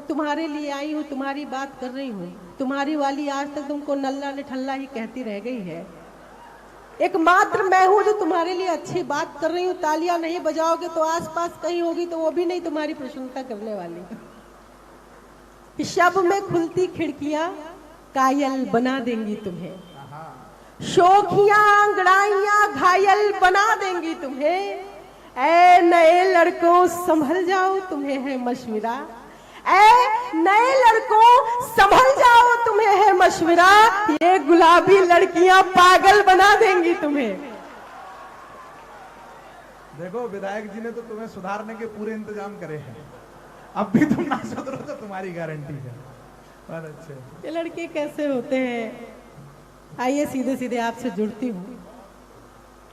तुम्हारे लिए आई हूँ, तुम्हारी बात कर रही हूँ। तुम्हारी वाली आज तक तुमको नल्ला निठल्ला ही कहती रह गई है। एकमात्र मैं हूँ जो तुम्हारे लिए अच्छी बात कर रही हूँ। तालियां नहीं बजाओगे तो आसपास कहीं होगी तो वो भी नहीं तुम्हारी प्रशंसा करने वाली। शब में खुलती खिड़कियां कायल बना देंगी तुम्हें, शोखियां अंगड़ाइयां घायल बना देंगी तुम्हें। ऐ नए लड़कों संभल जाओ, तुम्हें है मशविरा। ऐ नए लड़कों संभल जाओ, तुम्हें है मशविरा। ये गुलाबी लड़कियां पागल बना देंगी तुम्हें। देखो विधायक जी ने तो तुम्हें सुधारने के पूरे इंतजाम करे हैं, अब भी तुम ना सुधरो तो तुम्हारी गारंटी है। बहुत अच्छे। ये लड़के कैसे होते हैं। आइए सीधे सीधे आपसे जुड़ती हूँ,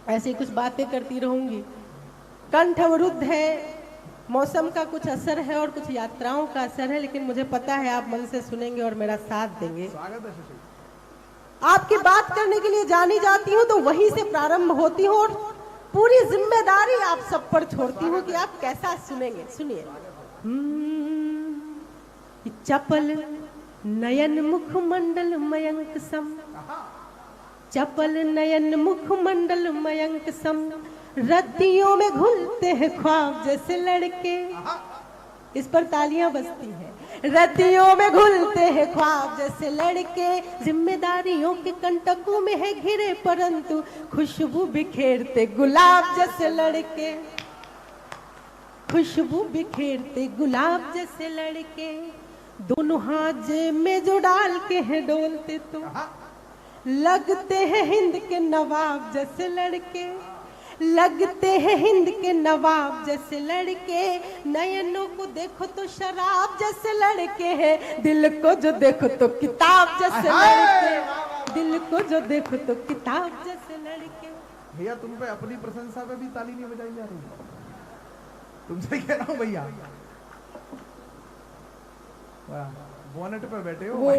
ऐसी कुछ बातें करती रहूंगी। कंठ अवरुद्ध है, मौसम का कुछ असर है और कुछ यात्राओं का असर है, लेकिन मुझे पता है आप मन से सुनेंगे और मेरा साथ देंगे। स्वागत है शशि। आपकी बात करने के लिए जानी जाती हूँ तो वहीं से प्रारंभ होती हूँ और पूरी जिम्मेदारी आप सब पर छोड़ती हूँ कि आप कैसा सुनेंगे। सुनिए। चपल नयन मुखमंडल मयंक सम, चपल नयन मुखमंडल मयंक सम, रतियों में घुलते हैं ख्वाब जैसे लड़के। इस पर तालियां बजती हैं। रतियों में घुलते हैं ख्वाब जैसे लड़के, जिम्मेदारियों के कंटकों में है घिरे परंतु खुशबू बिखेरते गुलाब जैसे लड़के, खुशबू बिखेरते गुलाब जैसे लड़के। दोनों हाथ जेब में जो डाल के हैं डोलते तो लगते हैं हिंद के नवाब जैसे लड़के, लगते हैं हिंद के नवाब जैसे लड़के। नयनों को देखो तो शराब जैसे लड़के हैं, दिल को जो देखो तो किताब जैसे लड़के, दिल को जो देखो तो किताब जैसे लड़के। भैया तुम पे अपनी प्रशंसा पे भी ताली नहीं बजाई जा रही, तुमसे कह रहा हूँ भैया। बोनेट पे बैठे हो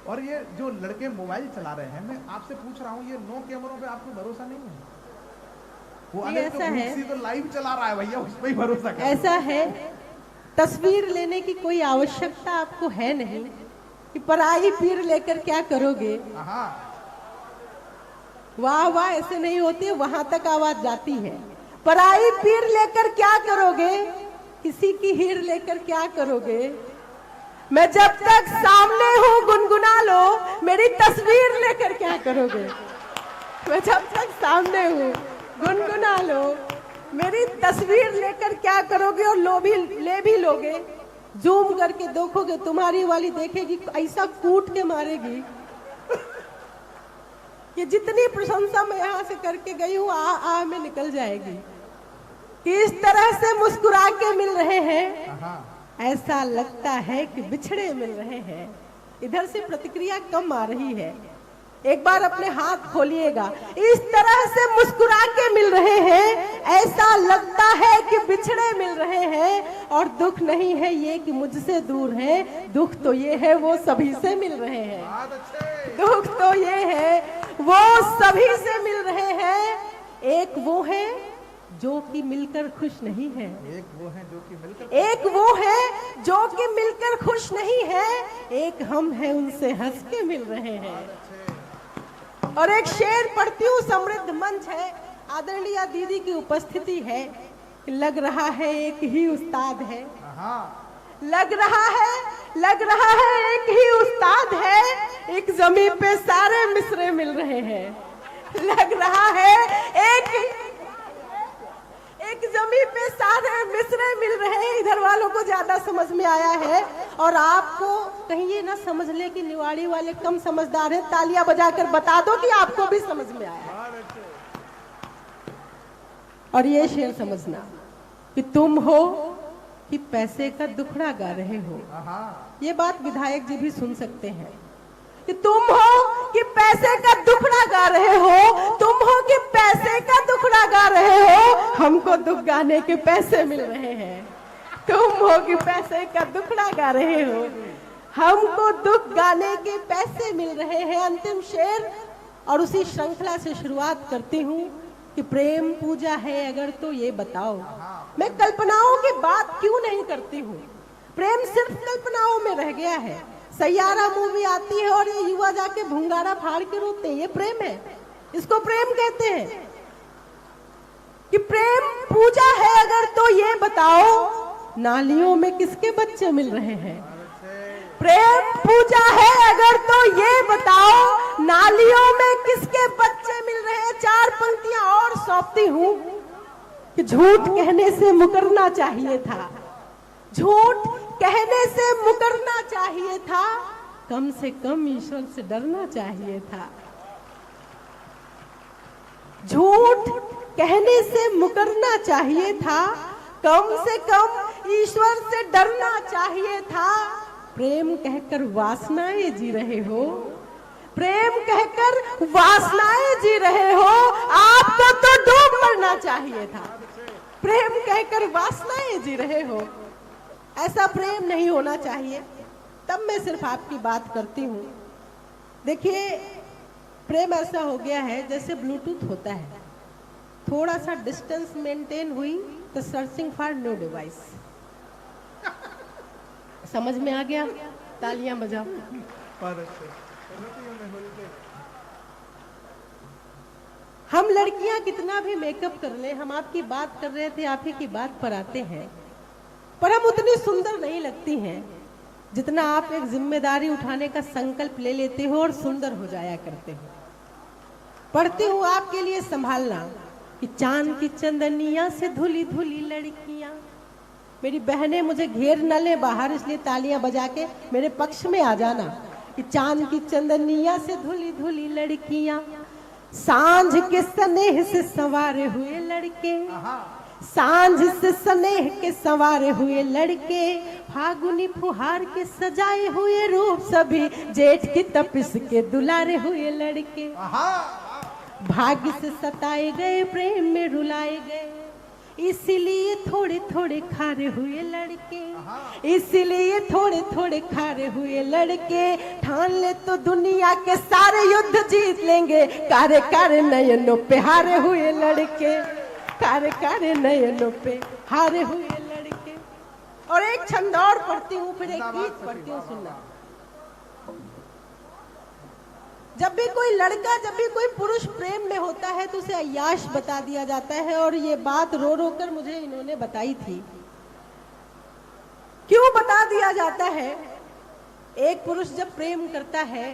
और ये जो लड़के मोबाइल चला रहे हैं, मैं आपसे पूछ रहा हूँ, ये 9 कैमरों पे आपको भरोसा नहीं है? वो अगर तो लाइव चला रहा है भैया, उस पर ही भरोसा कर। ऐसा है, तस्वीर लेने की कोई आवश्यकता आपको है नहीं कि पराई पीर लेकर क्या करोगे। वाह वाह ऐसे नहीं होती, वहां तक आवाज जाती है। पराई पीर लेकर क्या करोगे, किसी की हीर लेकर क्या करोगे। मैं जब तक सामने हूँ गुनगुना लो, मेरी तस्वीर लेकर क्या करोगे। मैं जब तक सामने हूँ गुनगुना लो, मेरी तस्वीर लेकर क्या करोगे। और ले भी लोगे, जूम करके देखोगे, तुम्हारी वाली देखेगी ऐसा कूट के मारेगी कि जितनी प्रशंसा मैं यहाँ से करके गई हूँ आ में निकल जाएगी। कि इस तरह से मुस्कुरा के मिल रहे हैं, ऐसा लगता है कि बिछड़े मिल रहे हैं। इधर से प्रतिक्रिया कम आ रही है, एक बार अपने हाथ खोलिएगा। इस तरह से मुस्कुरा के मिल रहे हैं, ऐसा लगता है कि बिछड़े मिल रहे हैं। और दुख नहीं है ये कि मुझसे दूर है, दुख तो ये है वो सभी से मिल रहे हैं। दुख तो ये है वो सभी से मिल रहे हैं। एक वो है जो कि मिलकर खुश नहीं है, एक वो है जो कि मिलकर, एक वो है जो कि मिलकर खुश नहीं है, एक हम हैं उनसे हंस के मिल रहे हैं। और एक शेर पढ़ती हूँ, समृद्ध मंच है, आदरणीय दीदी की उपस्थिति है। लग रहा है एक ही उस्ताद है, लग रहा है एक ही उस्ताद है, एक जमीन पे सारे मिसरे मिल रहे हैं। लग रहा है एक जमीन पे सारे मिसरे मिल रहे हैं। इधर वालों को ज्यादा समझ में आया है और आपको कहीं ये ना समझ ले कि निवाड़ी वाले कम समझदार हैं। तालियां बजाकर बता दो कि आपको भी समझ में आया। और ये शेर समझना कि तुम हो कि पैसे का दुखड़ा गा रहे हो। ये बात विधायक जी भी सुन सकते हैं कि तुम हो कि पैसे का दुखड़ा गा रहे हो, तुम हो कि पैसे का दुखड़ा गा रहे हो, हमको दुख गाने के पैसे मिल रहे हैं। तुम हो कि पैसे का दुखड़ा गा रहे हो, हमको दुख गाने के पैसे मिल रहे हैं। अंतिम शेर और उसी श्रृंखला से शुरुआत करती हूँ कि प्रेम पूजा है अगर तो ये बताओ। मैं कल्पनाओं की बात क्यों नहीं करती हूँ, प्रेम सिर्फ कल्पनाओं में रह गया है। सैयारा मूवी आती है और ये युवा जाके भुंगारा फाड़ के रोते हैं, ये प्रेम है? इसको प्रेम कहते हैं? कि प्रेम पूजा है अगर तो ये बताओ नालियों में किसके बच्चे मिल रहे हैं? प्रेम पूजा है अगर तो ये बताओ नालियों में किसके बच्चे मिल रहे हैं? चार पंक्तियां और सौंपती हूं कि झूठ कहने से मुकरना चाहिए था, झूठ कहने से मुकरना चाहिए था, कम से कम ईश्वर से डरना चाहिए था। झूठ कहने से मुकरना चाहिए था, कम से कम ईश्वर से डरना चाहिए था। प्रेम कहकर वासनाएं जी रहे हो, प्रेम कहकर वासनाएं जी रहे हो, आपको तो डूब मरना चाहिए था। प्रेम कहकर वासनाएं जी रहे हो, ऐसा प्रेम नहीं होना चाहिए। तब मैं सिर्फ आपकी बात करती हूँ। देखिए, प्रेम ऐसा हो गया है जैसे ब्लूटूथ होता है, थोड़ा सा डिस्टेंस मेंटेन हुई तो सर्चिंग फॉर न्यू डिवाइस। समझ में आ गया? तालियां बजाओ। हम लड़कियां कितना भी मेकअप कर लें, हम आपकी बात कर रहे थे, आप ही की बात पर आते हैं, पर हम उतनी सुंदर नहीं लगती हैं जितना आप एक जिम्मेदारी उठाने का संकल्प ले लेते हो और सुंदर हो जाया करते हो। पढ़ती हूँ आपके लिए संभालना कि चांद की चंदनिया से धुली धुली लड़कियां। मेरी बहनें मुझे घेर न ले बाहर, इसलिए तालियां बजा के मेरे पक्ष में आ जाना कि चांद की चंदनिया से धुली धुली लड़कियां, सांझ के स्नेह से संवारे हुए लड़के, सांझ से स्नेह के संवारे हुए लड़के, फागुनी फुहार के सजाए हुए रूप सभी, जेठ की तपिश के दुलारे हुए लड़के, भाग्य से सताए गए प्रेम में रुलाए गए, इसीलिए थोड़े थोड़े खारे हुए लड़के, इसीलिए थोड़े थोड़े खारे हुए लड़के, ठान ले तो दुनिया के सारे युद्ध जीत लेंगे, कारे कारे नयनों पे हारे हुए लड़के, कारे कारे नयनों पे हारे हुए लड़के। और एक छंद और पढ़ती हूँ, फिर एक गीत पढ़ती हूँ, सुनना। जब भी कोई लड़का, जब भी कोई पुरुष प्रेम में होता है तो उसे अय्याश बता दिया जाता है, और ये बात रो रो कर मुझे इन्होंने बताई थी। क्यों बता दिया जाता है? एक पुरुष जब प्रेम करता है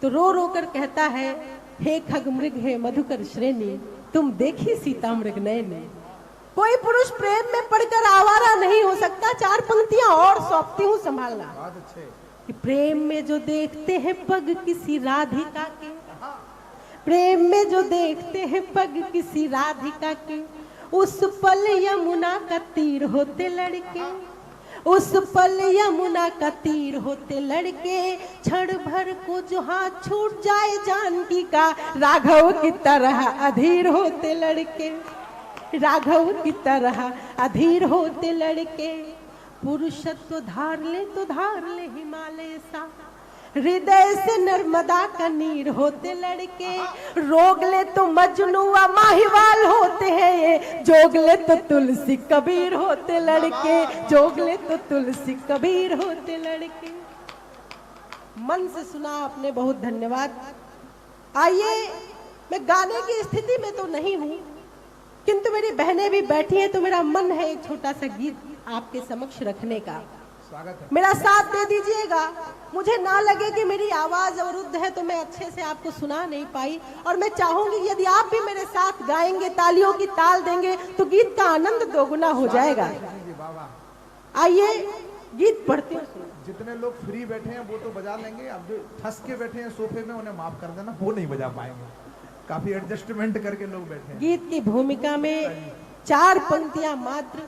तो रो रो कर कहता है, हे खगमृग हे मधुकर श्रेणी, तुम देखी सीता मृग नयने। कोई पुरुष प्रेम में पड़कर आवारा नहीं हो सकता। चार पंक्तियां और सौंपती हूँ, संभालना कि प्रेम में जो देखते हैं पग किसी राधिका के, प्रेम में जो देखते हैं पग किसी राधिका के, उस पल यमुना का तीर होते लड़के, उस पल यमुना का तीर होते लड़के, क्षण भर को जो हाथ छूट जाए जानकी का, राघव की तरह अधीर होते लड़के, राघव की तरह अधीर होते लड़के। पुरुषत्व धार ले तो धार ले हिमालय सा, हृदय से नर्मदा का नीर होते लड़के, रोग ले तो मजनू व माहिवाल होते हैं ये, जोग ले तो तुलसी कबीर होते लड़के, जोग ले तो तुलसी कबीर होते लड़के। मन से सुना आपने, बहुत धन्यवाद। आइए, मैं गाने की स्थिति में तो नहीं हूँ, किंतु मेरी बहनें भी बैठी हैं तो मेरा मन है एक छोटा सा गीत आपके समक्ष रखने का। स्वागत है। मेरा साथ दे दीजिएगा। मुझे ना लगे कि मेरी आवाज अवरुद्ध है तो मैं अच्छे से आपको सुना नहीं पाई, और मैं चाहूंगी यदि आप भी मेरे साथ गाएंगे, तालियों की ताल देंगे तो गीत का आनंद दोगुना हो जाएगा। आइए, गीत पढ़ते हैं। जितने लोग फ्री बैठे हैं वो तो बजा लेंगे, अब जो फंस के बैठे हैं सोफे में उन्हें माफ कर देना, वो नहीं बजा पाएंगे, काफी एडजस्टमेंट करके लोग बैठे हैं। गीत की भूमिका में चार पंक्तियां मात्र।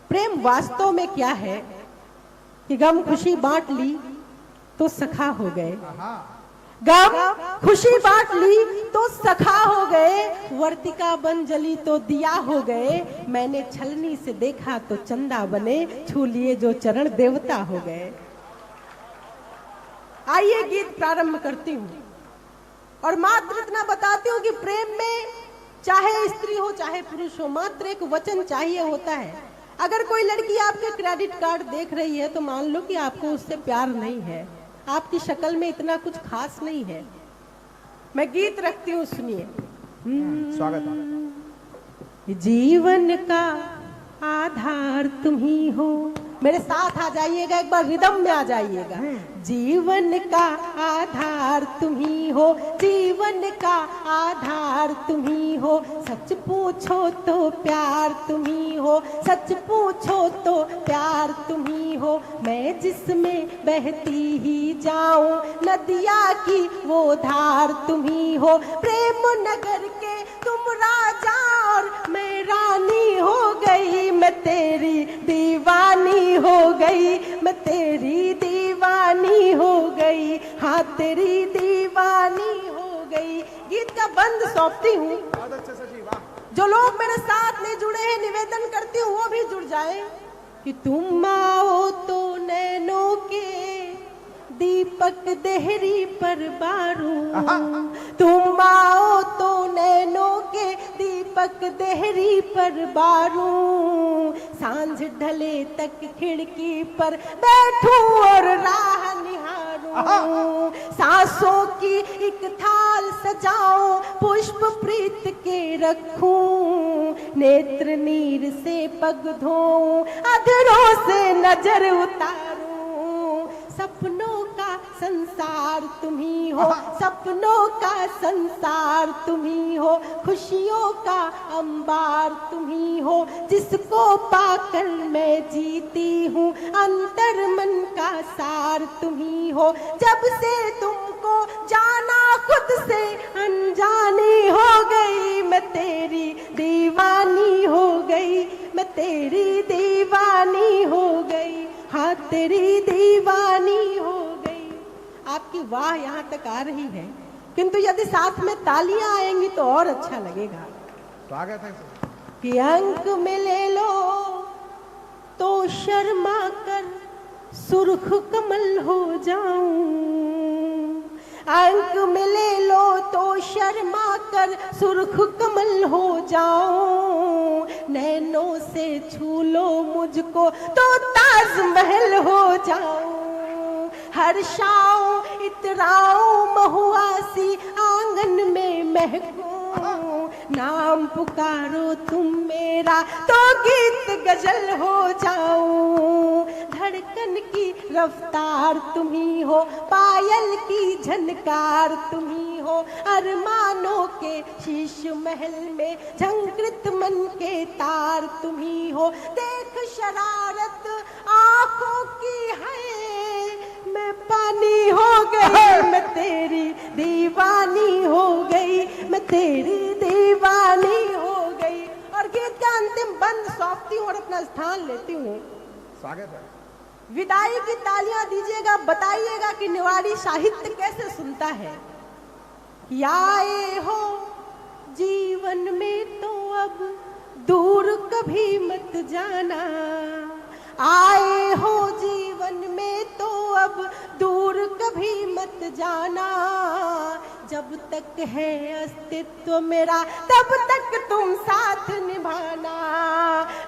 प्रेम वास्तव में क्या है कि गम खुशी बांट ली तो सखा हो गए, गम खुशी बांट ली तो सखा हो गए, वर्तिका बन जली तो दिया हो गए, मैंने छलनी से देखा तो चंदा बने, छू लिए जो चरण देवता हो गए। आइए, गीत प्रारंभ करती हूँ और मात्र इतना बताती हूँ कि प्रेम में चाहे स्त्री हो चाहे पुरुष हो, मात्र एक वचन चाहिए होता है। अगर कोई लड़की आपके क्रेडिट कार्ड देख रही है तो मान लो कि आपको उससे प्यार नहीं है, आपकी शक्ल में इतना कुछ खास नहीं है। मैं गीत रखती हूँ, सुनिए। स्वागत है। जीवन का आधार तुम ही हो, मेरे साथ आ जाइएगा, एक बार रिदम में आ जाइएगा। जीवन का आधार तुम ही हो, जीवन का आधार तुम ही हो, सच पूछो तो प्यार तुम ही हो, सच पूछो तो प्यार तुम ही हो। मैं जिसमें बहती ही जाऊं नदिया की वो धार तुम ही हो। प्रेम नगर के तुम राजा और मैं रानी हो गई, मैं तेरी दीवानी हो गई, मैं तेरी दीवानी हो गई, हाँ तेरी दीवानी हो गई। गीत का बंद सौंपती हूँ। बहुत अच्छे से जी, वाह। जो लोग मेरे साथ नहीं जुड़े हैं, निवेदन करती हूँ वो भी जुड़ जाए कि तुम आओ तो नैनों के दीपक देहरी पर बारूं, तुम आओ तो नैनों के दीपक देहरी पर बारूं, सांझ ढले तक खिड़की पर बैठूं और राह निहारूं, सांसों की एक थाल सजाऊं पुष्प प्रीत के रखूं, नेत्र नीर से पग धोऊं अधरों से नजर उतारूं। सपनों का संसार तुम ही हो, सपनों का संसार तुम ही हो, खुशियों का अंबार तुम ही हो, जिसको पाकर मैं जीती हूँ अंतर मन का सार तुम ही हो। जब से तुमको जाना खुद से अनजानी हो गई, मैं तेरी दीवानी हो गई, मैं तेरी दीवानी हो गई, हाँ तेरी दीवानी हो गई। आपकी वाह यहाँ तक आ रही है, किंतु यदि साथ में तालियां आएंगी तो और अच्छा लगेगा। स्वागत है कि अंक में ले लो तो शर्मा कर सुर्ख कमल हो जाऊं, अंक में ले लो तो शर्मा कर सुर्ख कमल हो जाऊं, नैनों से छू लो मुझको तो ताजमहल हो जाऊं, हर्षाऊं इतराऊं महुआसी आंगन में महकूं, नाम पुकारो तुम मेरा तो गीत गजल हो जाऊं, धड़कन की रफ्तार तुम ही हो, पायल की झनकार तुम ही हो, अरमानों के शीश महल में झंकृत मन के तार तुम ही हो। देख शरारत आंखों की है, मैं पानी हो गई, मैं तेरी दीवानी हो गई, मैं तेरी दीवानी हो गई। और गीत का अंतिम बंद सौंपती हूँ और अपना स्थान लेती हूँ। स्वागत है। विदाई की तालियां दीजिएगा, बताइएगा कि निवाड़ी साहित्य कैसे सुनता है। आए हो जीवन में तो अब दूर कभी मत जाना, आए हो जीवन में तो अब दूर कभी मत जाना, जब तक है अस्तित्व मेरा तब तक तुम साथ निभाना,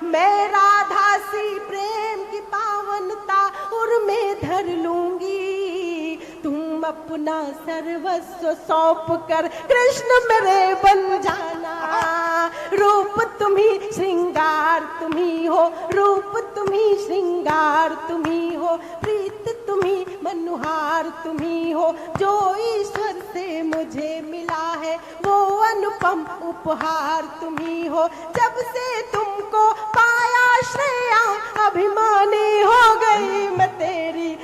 मैं राधा सी प्रेम की पावनता उर में धर लूंगी, तुम अपना सर्वस्व सौंप कर कृष्ण मेरे बन जाना, रूप तुम्ही श्रृंगार तुम्ही हो, रूप तुम्ही श्रृंगार तुम्ही हो, प्रीत तुम्ही मनुहार तुम्ही हो, जो ईश्वर से मुझे मिला है वो अनुपम उपहार तुम्ही हो। जब से तुमको पाया श्रेया अभिमानी हो गई, मैं तेरी